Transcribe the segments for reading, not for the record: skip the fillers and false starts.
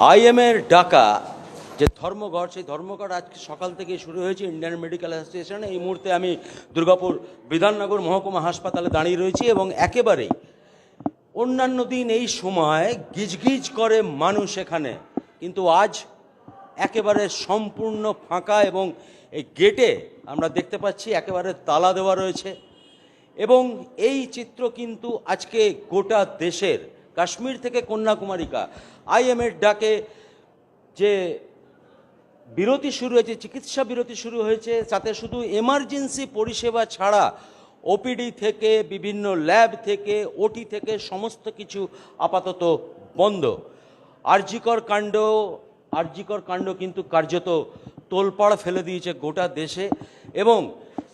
আইএমের ডাকা যে ধর্মঘট, সেই ধর্মঘট আজকে সকাল থেকে শুরু হয়েছে ইন্ডিয়ান মেডিকেল অ্যাসোসিয়েশন। এই মুহূর্তে আমি দুর্গাপুর বিধাননগর মহকুমা হাসপাতালে দাঁড়িয়ে রয়েছি এবং একেবারেই অন্যান্য দিন এই সময় গিজগিজ করে মানুষ এখানে, কিন্তু আজ একেবারে সম্পূর্ণ ফাঁকা এবং এই গেটে আমরা দেখতে পাচ্ছি একেবারে তালা দেওয়া রয়েছে। এবং এই চিত্র কিন্তু আজকে গোটা দেশের, কাশ্মীর থেকে কন্যাকুমারিকা, আইএমের ডাকে যে বিরতি শুরু হয়েছে, চিকিৎসা বিরতি শুরু হয়েছে, তাতে শুধু এমার্জেন্সি পরিষেবা ছাড়া ওপিডি থেকে বিভিন্ন ল্যাব থেকে ওটি থেকে সমস্ত কিছু আপাতত বন্ধ। আরজিকর কাণ্ড কিন্তু কার্যত তোলপাড় ফেলে দিয়েছে গোটা দেশে। এবং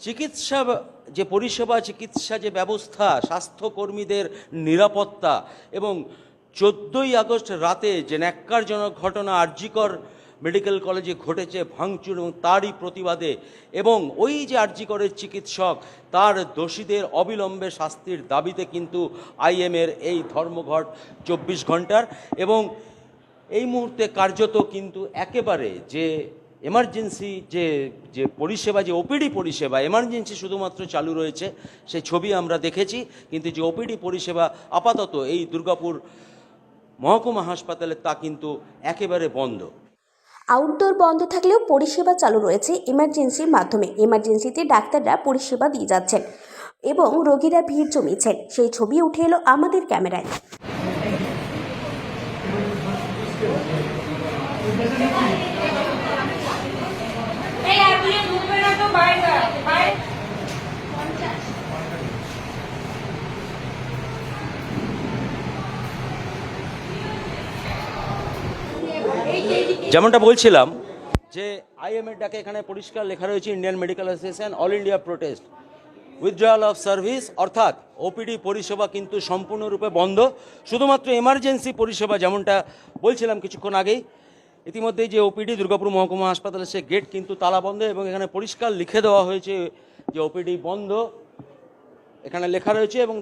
চিকিৎসা যে পরিষেবা, চিকিৎসা যে ব্যবস্থা, স্বাস্থ্যকর্মীদের নিরাপত্তা এবং 14ই আগস্ট রাতে যে ন্যাক্কারজনক ঘটনা আরজিকর মেডিকেল কলেজে ঘটেছে, ভাঙচুর, এবং তারই প্রতিবাদে এবং ওই যে আরজিকরের চিকিৎসক তার দোষীদের অবিলম্বে শাস্তির দাবিতে কিন্তু আইএমের এই ধর্মঘট 24 ঘন্টার। এবং এই মুহূর্তে কার্যত কিন্তু একেবারে যে এমার্জেন্সি যে পরিষেবা, যে ওপিডি পরিষেবা, এমার্জেন্সি শুধুমাত্র চালু রয়েছে, সেই ছবি আমরা দেখেছি, কিন্তু যে ওপিডি পরিষেবা আপাতত এই দুর্গাপুর মহকুমা হাসপাতালে তা কিন্তু একেবারে বন্ধ। আউটডোর বন্ধ থাকলেও পরিষেবা চালু রয়েছে ইমার্জেন্সির মাধ্যমে। ইমার্জেন্সিতে ডাক্তাররা পরিষেবা দিয়ে যাচ্ছেন এবং রোগীরা ভিড় জমিয়েছেন, সেই ছবি উঠে এলো আমাদের ক্যামেরায়। যেমনটা বলছিলাম যে আইএমের ডাকে এখানে পরিষ্কার লেখা রয়েছে Indian medical association all India protest withdrawal of service, অর্থাৎ ওপিডি পরিষেবা কিন্তু সম্পূর্ণরূপে বন্ধ। শুধুমাত্র এমার্জেন্সি পরিষেবা, যেমনটা বলছিলাম কিছুক্ষণ আগেই, ইতিমধ্যেই যে ওপিডি দুর্গাপুর মহকুমা হাসপাতালের সে গেট কিন্তু তালা বন্ধ এবং এখানে পরিষ্কার লিখে দেওয়া হয়েছে যে ওপিডি বন্ধ, এখানে লেখা রয়েছে। এবং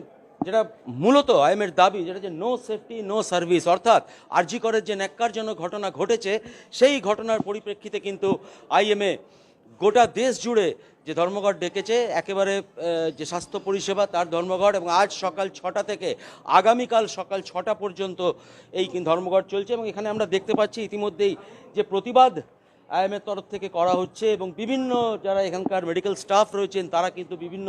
যেটা মূলত আইএমের দাবি, যেটা যে নো সেফটি নো সার্ভিস, অর্থাৎ আরজিকরের যে ন্যাক্কারজনক ঘটনা ঘটেছে সেই ঘটনার পরিপ্রেক্ষিতে কিন্তু আইএমএ গোটা দেশ জুড়ে যে ধর্মঘট ডেকেছে, একেবারে যে স্বাস্থ্য পরিষেবা তার ধর্মঘট, এবং আজ সকাল 6টা থেকে আগামীকাল সকাল 6টা পর্যন্ত এই ধর্মঘট চলছে। এবং এখানে আমরা দেখতে পাচ্ছি ইতিমধ্যেই যে প্রতিবাদ আইএমের তরফ থেকে করা হচ্ছে এবং বিভিন্ন যারা এখানকার মেডিকেল স্টাফ রয়েছেন তারা কিন্তু বিভিন্ন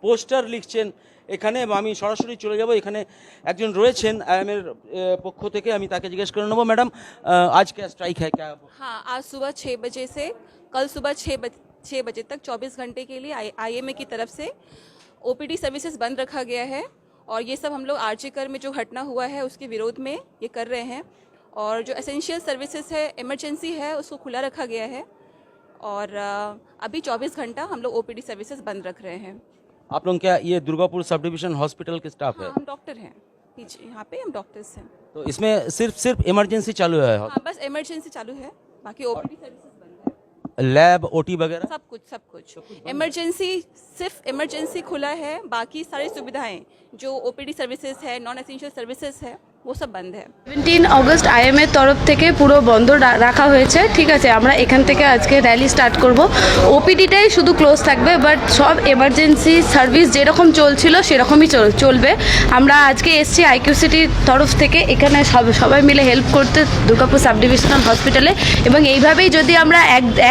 পোস্টার লিখছেন এখানে। আমি সরাসরি চলে যাব, এখানে একজন রয়েছেন আইএমের পক্ষ থেকে, আমি তাকে জিজ্ঞেস করে নেবো। ম্যাডাম, আজ क्या स्ट्राइक है क्या? हाँ, आज सुबह 6 बजे से कल सुबह 6 बजे तक 24 घंटे के लिए आईएमए की तरफ से ओपीडी सर्विसेज बंद रखा गया है। और ये सब हम लोग आरजीकर में जो घटना हुआ है उसके विरोध में ये कर रहे हैं। और जो एसेंशियल सर्विसेज है, इमरजेंसी है, उसको खुला रखा गया है। और अभी 24 घंटा हम लोग ओपीडी सर्विसेज बंद रख रहे हैं। आप लोग क्या ये दुर्गापुर सब डिवीजन हॉस्पिटल के स्टाफ है? हाँ, हम डॉक्टर हैं, पीछे यहाँ पे हम डॉक्टर्स हैं। तो इसमें सिर्फ इमरजेंसी चालू है? हाँ, बस इमरजेंसी चालू है, बाकी ओपीडी सर्विसेज बंद है। लैब ओटी वगैरह सब कुछ इमरजेंसी, सिर्फ इमरजेंसी खुला है, बाकी सारी सुविधाएं जो ओपीडी सर्विसेज है, नॉन एसेंशियल सर्विसेज है, वो सब बंद है। 17 অগস্ট আইএমের তরফ থেকে পুরো বন্ধ রাখা হয়েছে। ঠিক আছে, আমরা এখান থেকে আজকে র্যালি স্টার্ট করব। ওপিডিটাই শুধু ক্লোজ থাকবে, বাট সব এমার্জেন্সি সার্ভিস যেরকম চলছিল সেরকমই চলবে। আমরা আজকে এসছি আইকিউসিটির তরফ থেকে এখানে সবাই মিলে হেল্প করতে দুর্গাপুর সাব ডিভিশনাল হসপিটালে। এবং এইভাবেই যদি আমরা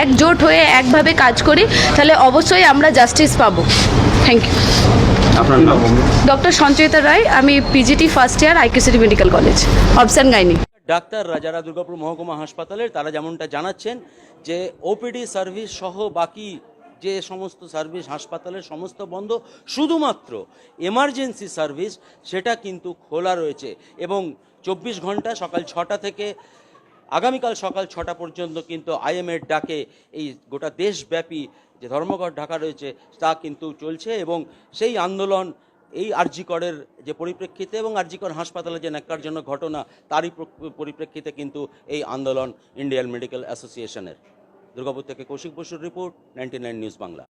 একজোট হয়ে একভাবে কাজ করি তাহলে অবশ্যই আমরা জাস্টিস পাবো। Thank you. আপনার নাম? ডক্টর সঞ্চয়িতা রায়, আমি PGT first year, IQ City medical college, option gynae. ডাক্তাররা যারা দুর্গাপুর মহকুমা হাসপাতালের তারা যেমনটা জানাচ্ছেন যে ওপিডি সার্ভিস সহ বাকি যে সমস্ত সার্ভিস হাসপাতালের সমস্ত বন্ধ, শুধুমাত্র এমার্জেন্সি সার্ভিস সেটা কিন্তু খোলা রয়েছে। এবং 24 ঘন্টা সকাল 6টা থেকে আগামীকাল সকাল 6টা পর্যন্ত কিন্তু আইএমের ডাকে এই গোটা দেশব্যাপী যে ধর্মঘট ঢাকা রয়েছে তা কিন্তু চলছে। এবং সেই আন্দোলন এই আরজিকরের যে পরিপ্রেক্ষিতে এবং আরজিকর হাসপাতালে যে ন্যাক্কারজনক ঘটনা তারই পরিপ্রেক্ষিতে কিন্তু এই আন্দোলন ইন্ডিয়ান মেডিকেল অ্যাসোসিয়েশনের। দুর্গাপুর থেকে কৌশিক বসুর রিপোর্ট, 99 নিউজ বাংলা।